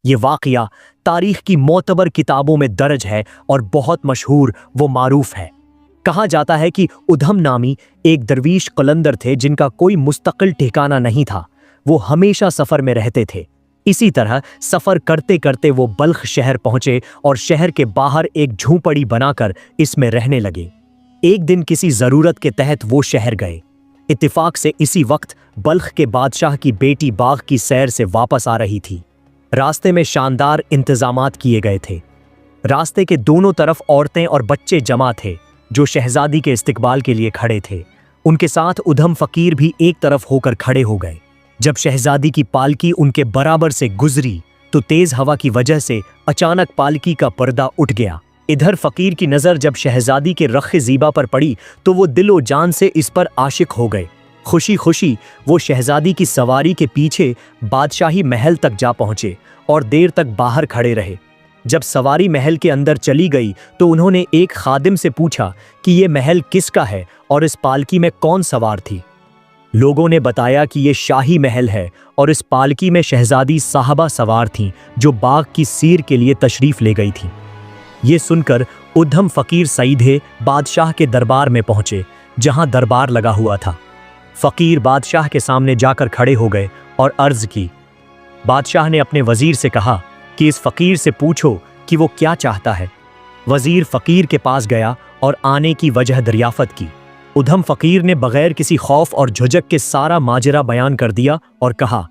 یہ واقعہ تاریخ کی معتبر کتابوں میں درج ہے اور بہت مشہور و معروف ہے۔ کہا جاتا ہے کہ ادھم نامی ایک درویش قلندر تھے جن کا کوئی مستقل ٹھکانہ نہیں تھا، وہ ہمیشہ سفر میں رہتے تھے۔ اسی طرح سفر کرتے کرتے وہ بلخ شہر پہنچے اور شہر کے باہر ایک جھونپڑی بنا کر اس میں رہنے لگے۔ ایک دن کسی ضرورت کے تحت وہ شہر گئے۔ اتفاق سے اسی وقت بلخ کے بادشاہ کی بیٹی باغ کی سیر سے واپس آ رہی تھی۔ راستے میں شاندار انتظامات کیے گئے تھے۔ راستے کے دونوں طرف عورتیں اور بچے جمع تھے جو شہزادی کے استقبال کے لیے کھڑے تھے۔ ان کے ساتھ ادھم فقیر بھی ایک طرف ہو کر کھڑے ہو گئے۔ جب شہزادی کی پالکی ان کے برابر سے گزری تو تیز ہوا کی وجہ سے اچانک پالکی کا پردہ اٹھ گیا۔ ادھر فقیر کی نظر جب شہزادی کے رخ زیبا پر پڑی تو وہ دل و جان سے اس پر عاشق ہو گئے۔ خوشی خوشی وہ شہزادی کی سواری کے پیچھے بادشاہی محل تک جا پہنچے اور دیر تک باہر کھڑے رہے۔ جب سواری محل کے اندر چلی گئی تو انہوں نے ایک خادم سے پوچھا کہ یہ محل کس کا ہے اور اس پالکی میں کون سوار تھی۔ لوگوں نے بتایا کہ یہ شاہی محل ہے اور اس پالکی میں شہزادی صاحبہ سوار تھیں جو باغ کی سیر کے لیے تشریف لے گئی تھیں۔ یہ سن کر ادھم فقیر سیدھے بادشاہ کے دربار میں پہنچے جہاں دربار لگا ہوا تھا۔ فقیر بادشاہ کے سامنے جا کر کھڑے ہو گئے اور عرض کی۔ بادشاہ نے اپنے وزیر سے کہا کہ اس فقیر سے پوچھو کہ وہ کیا چاہتا ہے۔ وزیر فقیر کے پاس گیا اور آنے کی وجہ دریافت کی۔ ادھم فقیر نے بغیر کسی خوف اور جھجک کے سارا ماجرا بیان کر دیا اور کہا،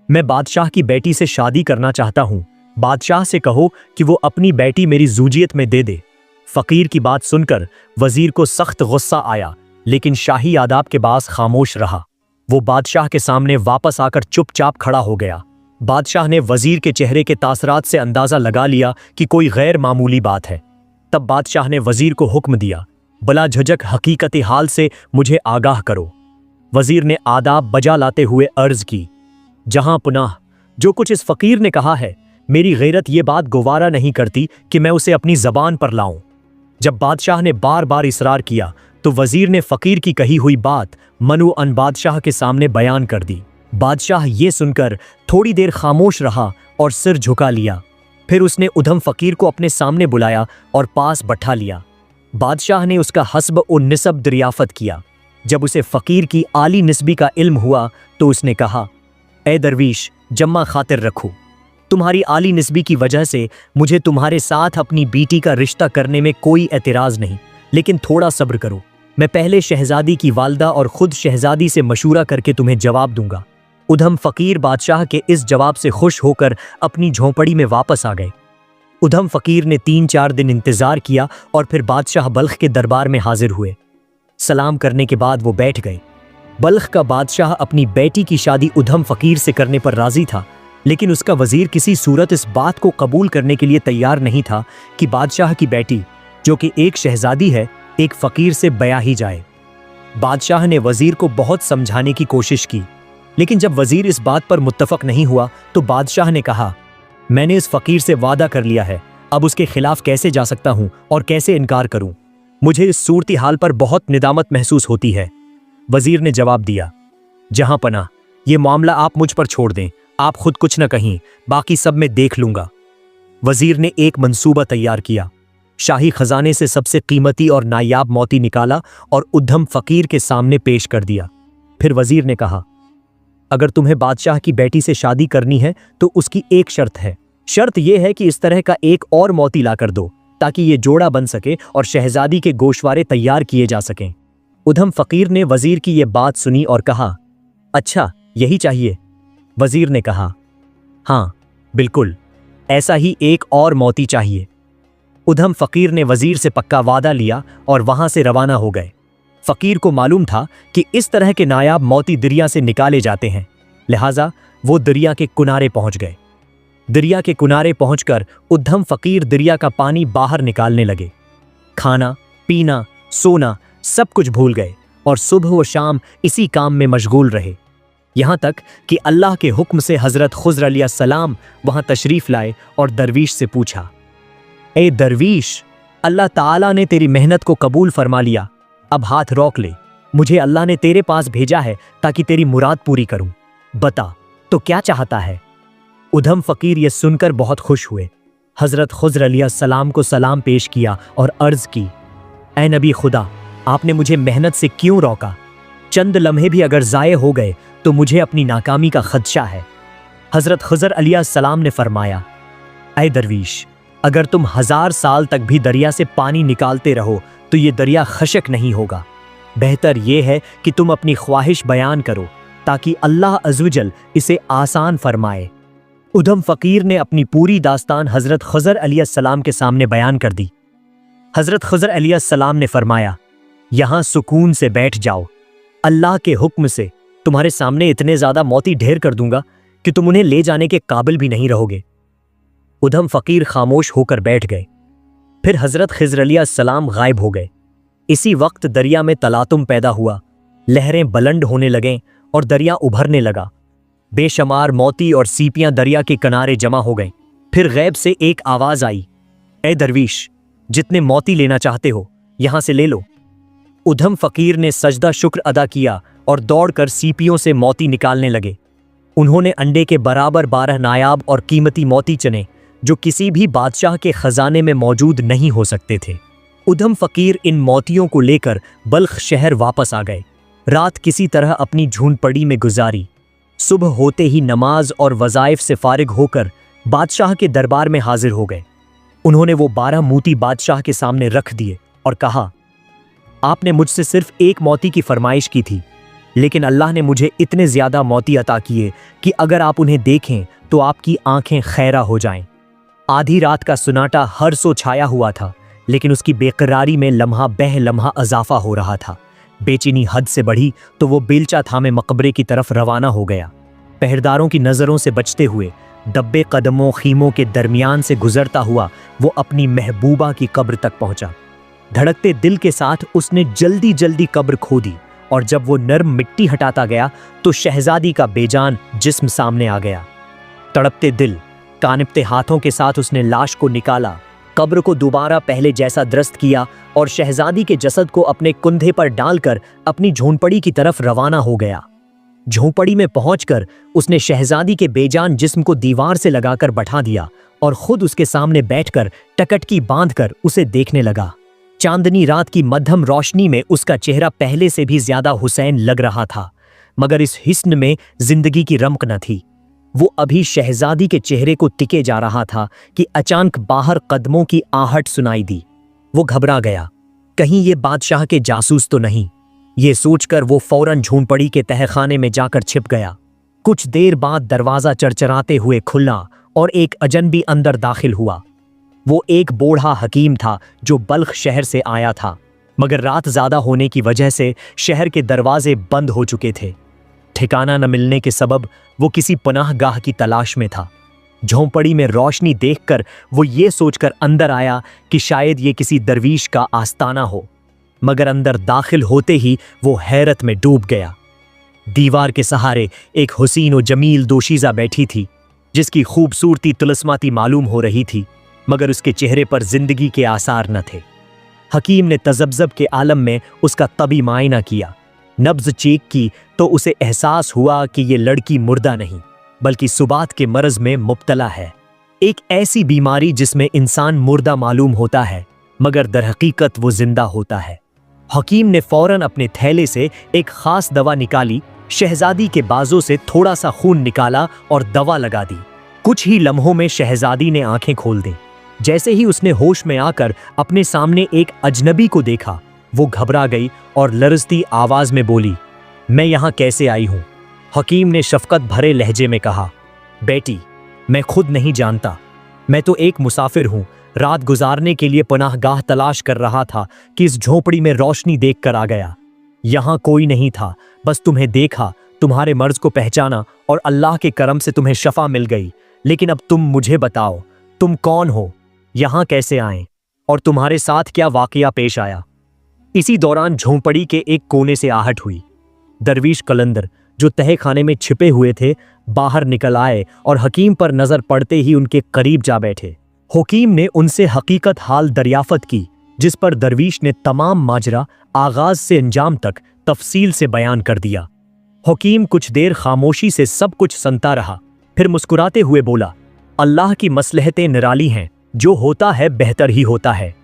میں بادشاہ کی بیٹی سے شادی کرنا چاہتا ہوں۔ بادشاہ سے کہو کہ وہ اپنی بیٹی میری زوجیت میں دے دے۔ فقیر کی بات سن کر وزیر کو سخت غصہ آیا لیکن شاہی آداب کے باعث خاموش رہا۔ وہ بادشاہ کے سامنے واپس آ کر چپ چاپ کھڑا ہو گیا۔ بادشاہ نے وزیر کے چہرے کے تاثرات سے اندازہ لگا لیا کہ کوئی غیر معمولی بات ہے۔ تب بادشاہ نے وزیر کو حکم دیا، بلا جھجک حقیقت حال سے مجھے آگاہ کرو۔ وزیر نے آداب بجا لاتے ہوئے عرض کی، جہاں پناہ، جو کچھ اس فقیر نے کہا ہے میری غیرت یہ بات گوارا نہیں کرتی کہ میں اسے اپنی زبان پر لاؤں۔ جب بادشاہ نے بار بار اصرار کیا تو وزیر نے فقیر کی کہی ہوئی بات منوعاً بادشاہ کے سامنے بیان کر دی۔ بادشاہ یہ سن کر تھوڑی دیر خاموش رہا اور سر جھکا لیا۔ پھر اس نے ادھم فقیر کو اپنے سامنے بلایا اور پاس بٹھا لیا۔ بادشاہ نے اس کا حسب و نسب دریافت کیا۔ جب اسے فقیر کی عالی نسبی کا علم ہوا تو اس نے کہا، اے درویش، جمع خاطر رکھو، تمہاری عالی نسبی کی وجہ سے مجھے تمہارے ساتھ اپنی بیٹی کا رشتہ کرنے میں کوئی اعتراض نہیں، لیکن تھوڑا صبر کرو۔ میں پہلے شہزادی کی والدہ اور خود شہزادی سے مشورہ کر کے تمہیں جواب دوں گا۔ ادھم فقیر بادشاہ کے اس جواب سے خوش ہو کر اپنی جھونپڑی میں واپس آ گئے۔ ادھم فقیر نے 3-4 دن انتظار کیا اور پھر بادشاہ بلخ کے دربار میں حاضر ہوئے۔ سلام کرنے کے بعد وہ بیٹھ گئے۔ بلخ کا بادشاہ اپنی بیٹی کی شادی ادھم فقیر سے کرنے پر راضی تھا، لیکن اس کا وزیر کسی صورت اس بات کو قبول کرنے کے لیے تیار نہیں تھا کہ بادشاہ کی بیٹی، جو کہ ایک شہزادی ہے، ایک فقیر سے بیاہ ہی جائے۔ بادشاہ نے وزیر کو بہت سمجھانے کی کوشش کی، لیکن جب وزیر اس بات پر متفق نہیں ہوا تو بادشاہ نے کہا، میں نے اس فقیر سے وعدہ کر لیا ہے، اب اس کے خلاف کیسے جا سکتا ہوں اور کیسے انکار کروں؟ مجھے اس صورتحال پر بہت ندامت محسوس ہوتی ہے۔ وزیر نے جواب دیا، جہاں پناہ، یہ معاملہ آپ مجھ پر چھوڑ دیں، آپ خود کچھ نہ کہیں، باقی سب میں دیکھ لوں گا۔ وزیر نے ایک منصوبہ تیار کیا، شاہی خزانے سے سب سے قیمتی اور نایاب موتی نکالا اور ادھم فقیر کے سامنے پیش کر دیا۔ پھر وزیر نے کہا، اگر تمہیں بادشاہ کی بیٹی سے شادی کرنی ہے تو اس کی ایک شرط ہے۔ شرط یہ ہے کہ اس طرح کا ایک اور موتی لا کر دو تاکہ یہ جوڑا بن سکے اور شہزادی کے گوشوارے تیار کیے جا سکیں۔ ادھم فقیر نے وزیر کی یہ بات سنی اور کہا، اچھا، یہی چاہیے؟ وزیر نے کہا، ہاں بالکل، ایسا ہی ایک اور موتی چاہیے۔ ادھم فقیر نے وزیر سے پکا وعدہ لیا اور وہاں سے روانہ ہو گئے۔ فقیر کو معلوم تھا کہ اس طرح کے نایاب موتی دریا سے نکالے جاتے ہیں، لہٰذا وہ دریا کے کنارے پہنچ گئے۔ دریا کے کنارے پہنچ کر ادھم فقیر دریا کا پانی باہر نکالنے لگے۔ کھانا، پینا، سونا سب کچھ بھول گئے اور صبح و شام اسی کام میں مشغول رہے، یہاں تک کہ اللہ کے حکم سے حضرت خضر علیہ السلام وہاں تشریف لائے اور درویش سے پوچھا، اے درویش، اللہ تعالیٰ نے تیری محنت کو قبول فرما لیا، اب ہاتھ روک لے، مجھے اللہ نے تیرے پاس بھیجا ہے تاکہ تیری مراد پوری کروں، بتا تو کیا چاہتا ہے؟ उधम फकीर ये सुनकर बहुत खुश हुए। हजरत खुज़र अलैहिस्सलाम को सलाम पेश किया और अर्ज की, ऐ नबी खुदा, आपने मुझे मेहनत से क्यों रोका? चंद लम्हे भी अगर ज़ाये हो गए तो मुझे अपनी नाकामी का खदशा है। हजरत खुज़र अलैहिस्सलाम ने फरमाया, ऐ दरवीश, अगर तुम 1000 साल तक भी दरिया से पानी निकालते रहो तो ये दरिया खशक नहीं होगा। बेहतर ये है कि तुम अपनी ख्वाहिश बयान करो ताकि अल्लाह अज़्वजल इसे आसान फरमाए। उधम फ़कीर ने अपनी पूरी दास्तान हज़रत खुज़र अलैहिस्सलाम के सामने बयान कर दी। हज़रत खुज़र अलैहिस्सलाम ने फरमाया, यहाँ सुकून से बैठ जाओ, अल्लाह के हुक्म से तुम्हारे सामने इतने ज़्यादा मोती ढेर कर दूंगा कि तुम उन्हें ले जाने के काबिल भी नहीं रहोगे। उधम फ़कीर खामोश होकर बैठ गए। फिर हज़रत खिज़र अलैहिस्सलाम गायब हो गए। इसी वक्त दरिया में तलातुम पैदा हुआ, लहरें बुलंद होने लगें और दरिया उभरने लगा। बेशुमार मोती और सीपियां दरिया के किनारे जमा हो गईं। फिर गैब से एक आवाज़ आई, ए दरवीश, जितने मोती लेना चाहते हो यहां से ले लो। उधम फ़कीर ने सजदा शुक्र अदा किया और दौड़कर सीपियों से मोती निकालने लगे। उन्होंने अंडे के बराबर 12 नायाब और कीमती मोती चुने जो किसी भी बादशाह के खजाने में मौजूद नहीं हो सकते थे। उधम फ़कीर इन मोतियों को लेकर बल्ख शहर वापस आ गए। रात किसी तरह अपनी झूंपड़ी में गुजारी। सुबह होते ही नमाज और वज़ाइफ से फारिग होकर बादशाह के दरबार में हाजिर हो गए। उन्होंने वो 12 मोती बादशाह के सामने रख दिए और कहा, आपने मुझसे सिर्फ एक मोती की फरमाइश की थी, लेकिन अल्लाह ने मुझे इतने ज़्यादा मोती अता किए कि अगर आप उन्हें देखें तो आपकी आंखें खैरा हो जाएं। आधी रात का सुनाटा हर सो छाया हुआ था, लेकिन उसकी बेकरारी में लम्हा बह लम्हा इजाफा हो रहा था। बेचैनी हद से बढ़ी तो वो बेलचा थामे मकबरे की तरफ रवाना हो गया। पहरेदारों की नज़रों से बचते हुए दब्बे कदमों खीमों के दरमियान से गुजरता हुआ वो अपनी महबूबा की कब्र तक पहुंचा। धड़कते दिल के साथ उसने जल्दी जल्दी कब्र खोदी और जब वो नर्म मिट्टी हटाता गया तो शहजादी का बेजान जिस्म सामने आ गया। तड़पते दिल, कानिपते हाथों के साथ उसने लाश को निकाला, कब्र को दोबारा पहले जैसा दुरुस्त किया और शहजादी के जसद को अपने कंधे पर डालकर अपनी झोंपड़ी की तरफ रवाना हो गया। झोंपड़ी में पहुंचकर उसने शहजादी के बेजान जिस्म को दीवार से लगाकर बैठा दिया और खुद उसके सामने बैठकर टकटकी बांधकर उसे देखने लगा। चांदनी रात की मध्यम रोशनी में उसका चेहरा पहले से भी ज्यादा हुसैन लग रहा था, मगर इस हिस्न में जिंदगी की रमक न थी। वो अभी शहजादी के चेहरे को टिके जा रहा था कि अचानक बाहर कदमों की आहट सुनाई दी। वो घबरा गया, कहीं ये बादशाह के जासूस तो नहीं। ये सोचकर वो फौरन झूंपड़ी के तहखाने में जाकर छिप गया। कुछ देर बाद दरवाजा चरचराते हुए खुला और एक अजनबी अंदर दाखिल हुआ। वो एक बूढ़ा हकीम था जो बल्ख शहर से आया था, मगर रात ज्यादा होने की वजह से शहर के दरवाजे बंद हो चुके थे। ठिकाना न मिलने के सबब वो किसी पनाहगाह की तलाश में था। झोंपड़ी में रोशनी देखकर वो ये सोचकर अंदर आया कि शायद ये किसी दरवीश का आस्ताना हो, मगर अंदर दाखिल होते ही वो हैरत में डूब गया। दीवार के सहारे एक हुसीन और जमील दोशीज़ा बैठी थी, जिसकी खूबसूरती तिलस्माती मालूम हो रही थी, मगर उसके चेहरे पर जिंदगी के आसार न थे। हकीम ने तजब्जब के आलम में उसका तबी मायना किया। नब्ज चेक की तो उसे एहसास हुआ कि ये लड़की मुर्दा नहीं बल्कि सुबात के मर्ज में मुब्तला है, एक ऐसी बीमारी जिसमें इंसान मुर्दा मालूम होता है मगर दरहकीकत वो जिंदा होता है। हकीम ने फौरन अपने थैले से एक खास दवा निकाली, शहजादी के बाजों से थोड़ा सा खून निकाला और दवा लगा दी। कुछ ही लम्हों में शहजादी ने आंखें खोल दी। जैसे ही उसने होश में आकर अपने सामने एक अजनबी को देखा, वो घबरा गई और लरजती आवाज में बोली, मैं यहाँ कैसे आई हूँ? हकीम ने शफकत भरे लहजे में कहा, बेटी, मैं खुद नहीं जानता। मैं तो एक मुसाफिर हूँ, रात गुजारने के लिए पनाहगाह तलाश कर रहा था कि इस झोपड़ी में रोशनी देखकर आ गया। यहाँ कोई नहीं था, बस तुम्हें देखा, तुम्हारे मर्ज को पहचाना और अल्लाह के करम से तुम्हें शफा मिल गई। लेकिन अब तुम मुझे बताओ, तुम कौन हो, यहाँ कैसे आए और तुम्हारे साथ क्या वाकया पेश आया? इसी दौरान झोंपड़ी के एक कोने से आहट हुई। दरवीश कलंदर जो तहखाने में छिपे हुए थे बाहर निकल आए और हकीम पर नजर पड़ते ही उनके करीब जा बैठे। हकीम ने उनसे हकीकत हाल दरियाफत की, जिस पर दरवीश ने तमाम माजरा आगाज से अंजाम तक तफसील से बयान कर दिया। हकीम कुछ देर खामोशी से सब कुछ सुनता रहा, फिर मुस्कुराते हुए बोला, अल्लाह की मसलहतें निराली हैं, जो होता है बेहतर ही होता है।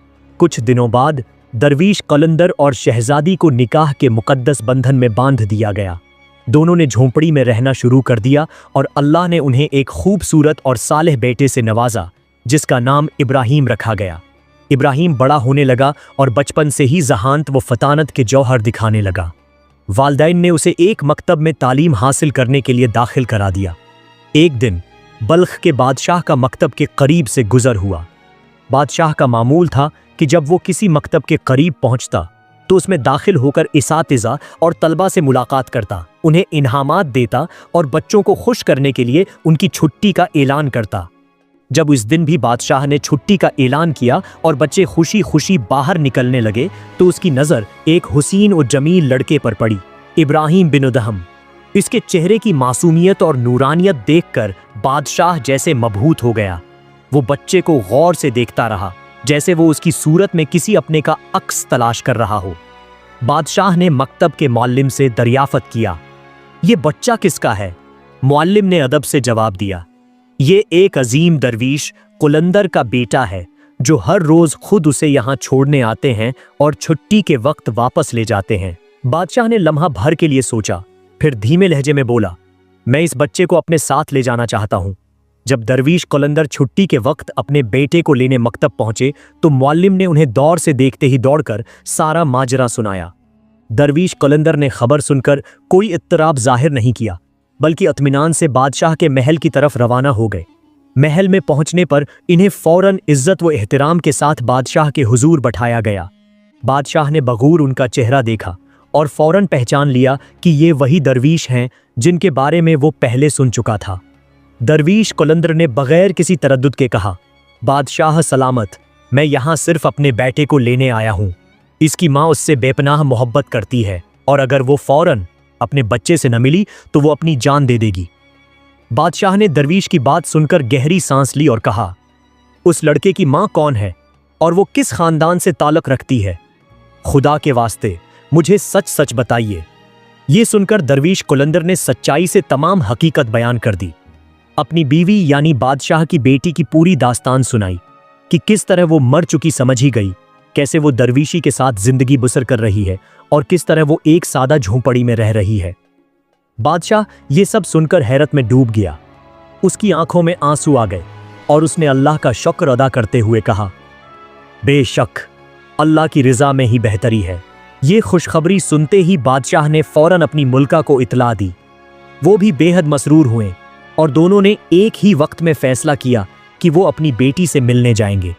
कुछ दिनों बाद दरवीश कलंदर और शहजादी को निकाह के मुकद्दस बंधन में बांध दिया गया। दोनों ने झोंपड़ी में रहना शुरू कर दिया और अल्लाह ने उन्हें एक खूबसूरत और सालेह बेटे से नवाजा, जिसका नाम इब्राहीम रखा गया। इब्राहीम बड़ा होने लगा और बचपन से ही ज़हानत व फतानत के जौहर दिखाने लगा। वालिदैन ने उसे एक मकतब में तालीम हासिल करने के लिए दाखिल करा दिया। एक दिन बल्ख के बादशाह का मकतब के करीब से गुजर हुआ। बादशाह का मामूल था कि जब वो किसी मकतब के करीब पहुंचता तो उसमें दाखिल होकर इसातिज़ा और तलबा से मुलाकात करता, उन्हें इनामात देता और बच्चों को खुश करने के लिए उनकी छुट्टी का ऐलान करता। जब इस दिन भी बादशाह ने छुट्टी का ऐलान किया और बच्चे खुशी खुशी बाहर निकलने लगे तो उसकी नज़र एक हुसीन और जमील लड़के पर पड़ी, इब्राहीम बिन उदहम। इसके चेहरे की मासूमियत और नूरानियत देखकर बादशाह जैसे मबहूत हो गया। वो बच्चे को गौर से देखता रहा, जैसे वो उसकी सूरत में किसी अपने का अक्स तलाश कर रहा हो। बादशाह ने मकतब के मुअल्लिम से दरियाफत किया, ये बच्चा किसका है? मुअल्लिम ने अदब से जवाब दिया, ये एक अजीम दरवीश कुलंदर का बेटा है, जो हर रोज खुद उसे यहाँ छोड़ने आते हैं और छुट्टी के वक्त वापस ले जाते हैं। बादशाह ने लम्हा भर के लिए सोचा, फिर धीमे लहजे में बोला, मैं इस बच्चे को अपने साथ ले जाना चाहता हूँ। जब दरवीश कुलंदर छुट्टी के वक्त अपने बेटे को लेने मकतब पहुंचे तो मुअल्लिम ने उन्हें दौर से देखते ही दौड़कर सारा माजरा सुनाया। दरवीश कुलंदर ने खबर सुनकर कोई इत्तराब जाहिर नहीं किया, बल्कि इत्मीनान से बादशाह के महल की तरफ रवाना हो गए। महल में पहुंचने पर इन्हें फौरन इज्जत व एहतराम के साथ बादशाह के हुजूर बैठाया गया। बादशाह ने बगूर उनका चेहरा देखा और फौरन पहचान लिया कि ये वही दरवीश हैं जिनके बारे में वो पहले सुन चुका था। दरवीश कुलंदर ने बगैर किसी तरद्दुद के कहा, बादशाह सलामत, मैं यहाँ सिर्फ अपने बेटे को लेने आया हूँ। इसकी माँ उससे बेपनाह मोहब्बत करती है और अगर वो फौरन अपने बच्चे से न मिली तो वो अपनी जान दे देगी। बादशाह ने दरवीश की बात सुनकर गहरी सांस ली और कहा, उस लड़के की माँ कौन है और वो किस खानदान से ताल्लुक रखती है? खुदा के वास्ते मुझे सच सच बताइए। ये सुनकर दरवीश कुलंदर ने सच्चाई से तमाम हकीकत बयान कर दी। अपनी बीवी यानी बादशाह की बेटी की पूरी दास्तान सुनाई कि किस तरह वो मर चुकी समझ ही गई, कैसे वो दरवीशी के साथ जिंदगी बसर कर रही है और किस तरह वो एक सादा झोंपड़ी में रह रही है। बादशाह ये सब सुनकर हैरत में डूब गया। उसकी आंखों में आंसू आ गए और उसने अल्लाह का शुक्र अदा करते हुए कहा, बेशक अल्लाह की रिजा में ही बेहतरी है। ये खुशखबरी सुनते ही बादशाह ने फौरन अपनी मुल्का को इतला दी। वो भी बेहद मसरूर हुए और दोनों ने एक ही वक्त में फैसला किया कि वो अपनी बेटी से मिलने जाएंगे।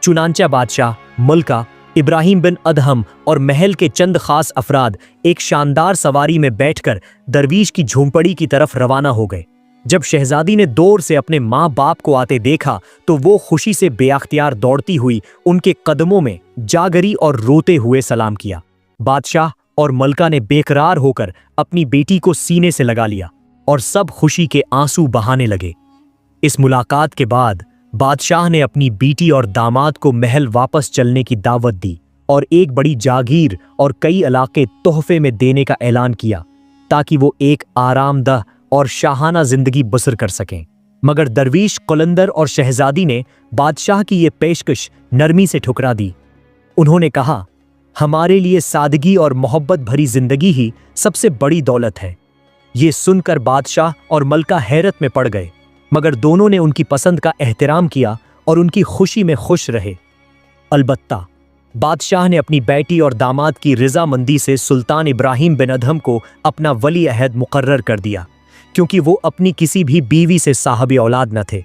चुनांचा बादशाह, मुल्का, इब्राहीम बिन अदहम और महल के चंद खास अफराद एक शानदार सवारी में बैठकर दरवीश की झोंपड़ी की तरफ रवाना हो गए। जब शहजादी ने दौर से अपने माँ बाप को आते देखा तो वो खुशी से बेअख्तियार दौड़ती हुई उनके कदमों में जा गिरी और रोते हुए सलाम किया। बादशाह और मलका ने बेकरार होकर अपनी बेटी को सीने से लगा लिया और सब खुशी के आंसू बहाने लगे। इस मुलाकात के बाद बादशाह ने अपनी बेटी और दामाद को महल वापस चलने की दावत दी और एक बड़ी जागीर और कई इलाके तोहफे में देने का ऐलान किया ताकि वो एक आरामदह और शाहाना जिंदगी बसर कर सकें। मगर दरवीश कुलंदर और शहजादी ने बादशाह की ये पेशकश नरमी से ठुकरा दी। उन्होंने कहा, हमारे लिए सादगी और मोहब्बत भरी जिंदगी ही सबसे बड़ी दौलत है। ये सुनकर बादशाह और मलका हैरत में पड़ गए, मगर दोनों ने उनकी पसंद का एहतराम किया और उनकी खुशी में खुश रहे। अलबत्ता बादशाह ने अपनी बेटी और दामाद की रज़ामंदी से सुल्तान इब्राहीम बिन अदहम को अपना वली अहद मुकर्रर कर दिया, क्योंकि वो अपनी किसी भी बीवी से साहब औलाद न थे।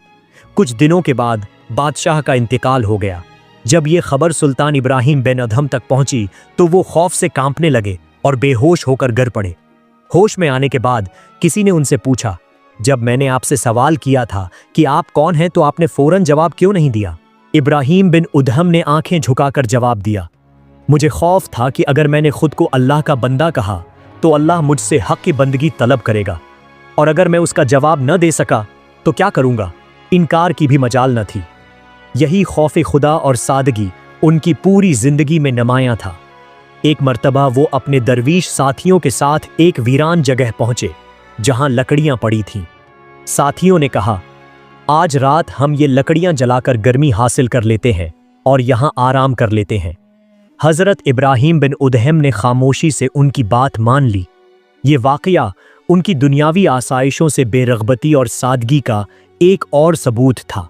कुछ दिनों के बाद बादशाह का इंतकाल हो गया। जब ये खबर सुल्तान इब्राहीम बिन अदहम तक पहुंची तो वो खौफ से कांपने लगे और बेहोश होकर गिर पड़े। होश में आने के बाद किसी ने उनसे पूछा, जब मैंने आपसे सवाल किया था कि आप कौन हैं तो आपने फौरन जवाब क्यों नहीं दिया? इब्राहीम बिन उदहम ने आंखें झुकाकर जवाब दिया, मुझे खौफ था कि अगर मैंने खुद को अल्लाह का बंदा कहा तो अल्लाह मुझसे हक की बंदगी तलब करेगा, और अगर मैं उसका जवाब न दे सका तो क्या करूंगा? इनकार की भी मजाल न थी। यही खौफ खुदा और सादगी उनकी पूरी जिंदगी में नुमायां था। एक मर्तबा वो अपने दरवीश साथियों के साथ एक वीरान जगह पहुंचे जहां लकड़ियां पड़ी थीं। साथियों ने कहा, आज रात हम ये लकड़ियां जलाकर गर्मी हासिल कर लेते हैं और यहां आराम कर लेते हैं। हजरत इब्राहिम बिन उदहम ने खामोशी से उनकी बात मान ली। ये वाकया उनकी दुनियावी आसाइशों से बेरगबती और सादगी का एक और सबूत था।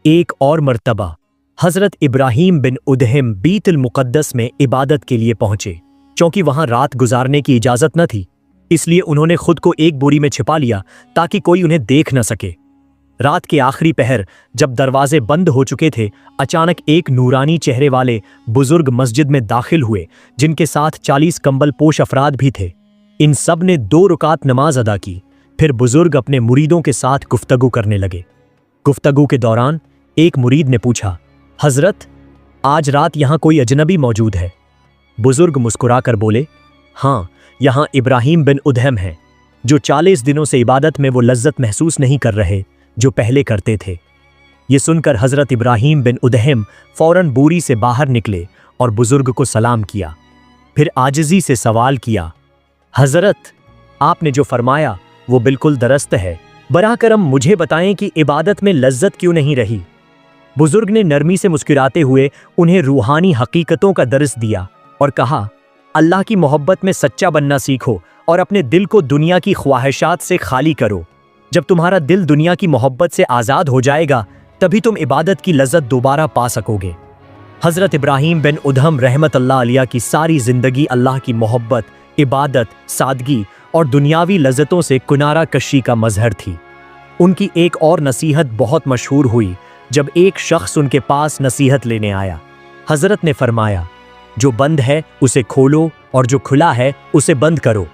एक और मर्तबा हजरत इब्राहिम बिन उदहम बीतुल मुक़द्दस में इबादत के लिए पहुंचे। क्योंकि वहां रात गुजारने की इजाजत न थी, इसलिए उन्होंने खुद को एक बोरी में छिपा लिया ताकि कोई उन्हें देख न सके। रात के आखिरी पहर जब दरवाजे बंद हो चुके थे, अचानक एक नूरानी चेहरे वाले बुजुर्ग मस्जिद में दाखिल हुए, जिनके साथ 40 कंबल पोश अफराद भी थे। इन सब ने 2 रुकात नमाज अदा की। फिर बुजुर्ग अपने मुरीदों के साथ गुफ्तगू करने लगे। गुफ्तगू के दौरान एक मुरीद ने पूछा, हजरत, आज रात यहां कोई अजनबी मौजूद है? बुजुर्ग मुस्कुराकर बोले, हाँ, यहां इब्राहिम बिन उदहम हैं, जो 40 दिनों से इबादत में वो लज्जत महसूस नहीं कर रहे जो पहले करते थे। ये सुनकर हजरत इब्राहिम बिन उदहम फौरन बोरी से बाहर निकले और बुजुर्ग को सलाम किया। फिर आजिज़ी से सवाल किया, हजरत, आपने जो फरमाया वो बिल्कुल दुरुस्त है। बराह करम मुझे बताएं कि इबादत में लज्जत क्यों नहीं रही? बुजुर्ग ने नरमी से मुस्कुराते हुए उन्हें रूहानी हकीकतों का दर्स दिया और कहा, अल्लाह की मोहब्बत में सच्चा बनना सीखो और अपने दिल को दुनिया की ख्वाहिशात से खाली करो। जब तुम्हारा दिल दुनिया की मोहब्बत से आज़ाद हो जाएगा, तभी तुम इबादत की लज्जत दोबारा पा सकोगे। हज़रत इब्राहिम बिन उदहम रहमतुल्लाह अलैह की सारी ज़िंदगी अल्लाह की मोहब्बत, इबादत, सादगी और दुनियावी लज्जतों से कुनारा कशी का मजहर थी। उनकी एक और नसीहत बहुत मशहूर हुई जब एक शख्स उनके पास नसीहत लेने आया। हज़रत ने फरमाया, जो बंद है उसे खोलो और जो खुला है उसे बंद करो।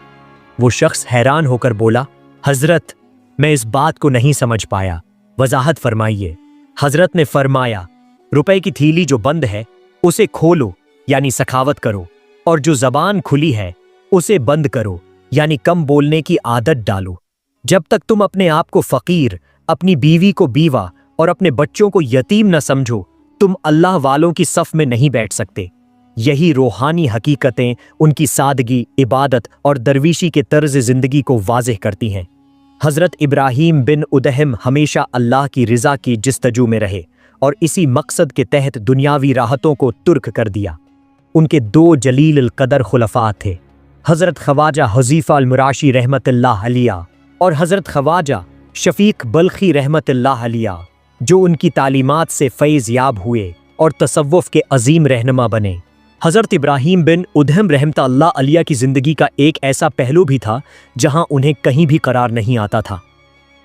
वो शख्स हैरान होकर बोला, हज़रत, मैं इस बात को नहीं समझ पाया, वजाहत फरमाइए। हज़रत ने फरमाया, रुपए की थैली जो बंद है उसे खोलो यानी सखावत करो, और जो ज़बान खुली है उसे बंद करो यानी कम बोलने की आदत डालो। जब तक तुम अपने आप को फ़कीर, अपनी बीवी को बीवा और अपने बच्चों को यतीम न समझो, तुम अल्लाह वालों की सफ़ में नहीं बैठ सकते। यही रूहानी हकीकतें उनकी सादगी, इबादत और दरवीशी के तर्ज ज़िंदगी को वाज़ेह करती हैं। हज़रत इब्राहिम बिन उदहम हमेशा अल्लाह की रिज़ा की जिस्तजू में रहे और इसी मकसद के तहत दुनियावी राहतों को तुर्क कर दिया। उनके 2 जलील अल कदर खुलफा थे, हज़रत ख्वाजा हुज़ैफ़ा अल मुराशी रहमतुल्लाह अलैह और हज़रत ख्वाजा शफ़ीक बल्खी रहमतुल्लाह अलैह, जो उनकी तालीमात से फैज़ याब हुए और तसव्वुफ़ के अजीम रहनुमा बने। हज़रत इब्राहिम बिन उदहम रहमतुल्लाह अलैह की ज़िंदगी का एक ऐसा पहलू भी था जहां उन्हें कहीं भी करार नहीं आता था।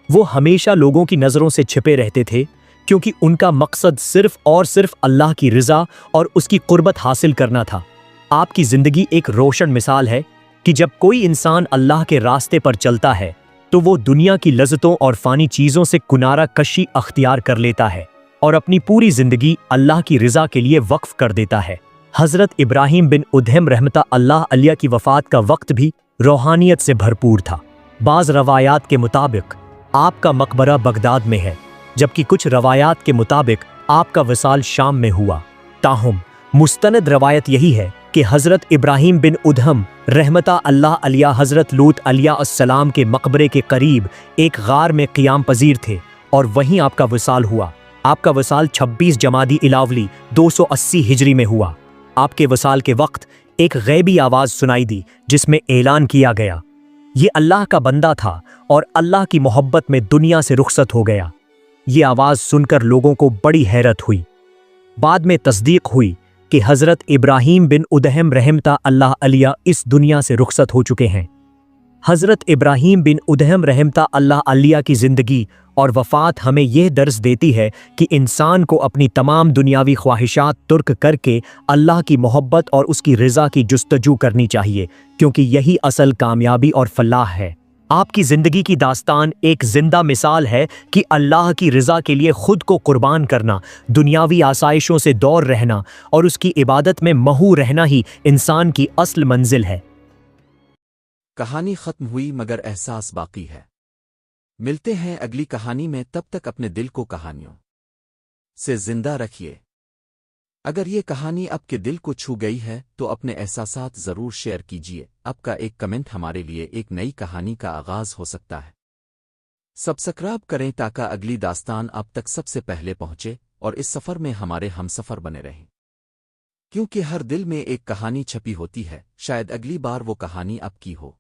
वो हमेशा लोगों की नज़रों से छिपे रहते थे, क्योंकि उनका मकसद सिर्फ़ और सिर्फ अल्लाह की रिज़ा और उसकी कुर्बत हासिल करना था। आपकी ज़िंदगी एक रोशन मिसाल है कि जब कोई इंसान अल्लाह के रास्ते पर चलता है तो वो दुनिया की लज़्ज़तों और फ़ानी चीज़ों से कुनारा कशी अख्तियार कर लेता है और अपनी पूरी ज़िंदगी अल्लाह की रिज़ा के लिए वक्फ कर देता है। हज़रत इब्राहिम बिन उदहम रहमतुल्लाह अलैह की वफ़ात का वक्त भी रूहानियत से भरपूर था। बाज़ रवायात के मुताबिक आपका मकबरा बगदाद में है, जबकि कुछ रवायात के मुताबिक आपका विसाल शाम में हुआ। ताहुम मुस्तनद रवायत यही है कि हज़रत इब्राहिम बिन उदहम रहमतुल्लाह अलैह हज़रत लूत अलैहिस्सलाम के मकबरे के करीब एक गार में क़ियाम पजीर थे और वहीं आपका विसाल हुआ। आपका विसाल 26 जमादी इलावली 280 हिजरी में हुआ। आपके वसाल के वक्त एक गैबी आवाज़ सुनाई दी जिसमें ऐलान किया गया, ये अल्लाह का बंदा था और अल्लाह की मोहब्बत में दुनिया से रुखसत हो गया। ये आवाज़ सुनकर लोगों को बड़ी हैरत हुई। बाद में तस्दीक हुई कि हज़रत इब्राहिम बिन उदहम रहमतुल्लाह अलैह इस दुनिया से रुखसत हो चुके हैं। हज़रत इब्राहिम बिन उदहम रहमतुल्लाह अलैह की ज़िंदगी और वफ़ात हमें यह दर्स देती है कि इंसान को अपनी तमाम दुनियावी ख्वाहिशात तुर्क करके अल्लाह की मोहब्बत और उसकी रिज़ा की जुस्तजू करनी चाहिए, क्योंकि यही असल कामयाबी और फलाह है। आपकी ज़िंदगी की दास्तान एक ज़िंदा मिसाल है कि अल्लाह की रिज़ा के लिए ख़ुद को कुर्बान करना, दुनियावी आसाइशों से दूर रहना और उसकी इबादत में महू रहना ही इंसान की असल मंजिल है। कहानी ख़त्म हुई मगर एहसास बाकी है। मिलते हैं अगली कहानी में, तब तक अपने दिल को कहानियों से जिंदा रखिए। अगर ये कहानी आपके दिल को छू गई है तो अपने एहसासात ज़रूर शेयर कीजिए। आपका एक कमेंट हमारे लिए एक नई कहानी का आगाज़ हो सकता है। سبسکرائب کریں تاکہ اگلی داستان اب تک سب سے پہلے پہنچے اور اس سفر میں ہمارے ہم سفر بنے رہیں، کیونکہ ہر دل میں ایک کہانی چھپی ہوتی ہے، شاید اگلی بار وہ کہانی اب کی ہو۔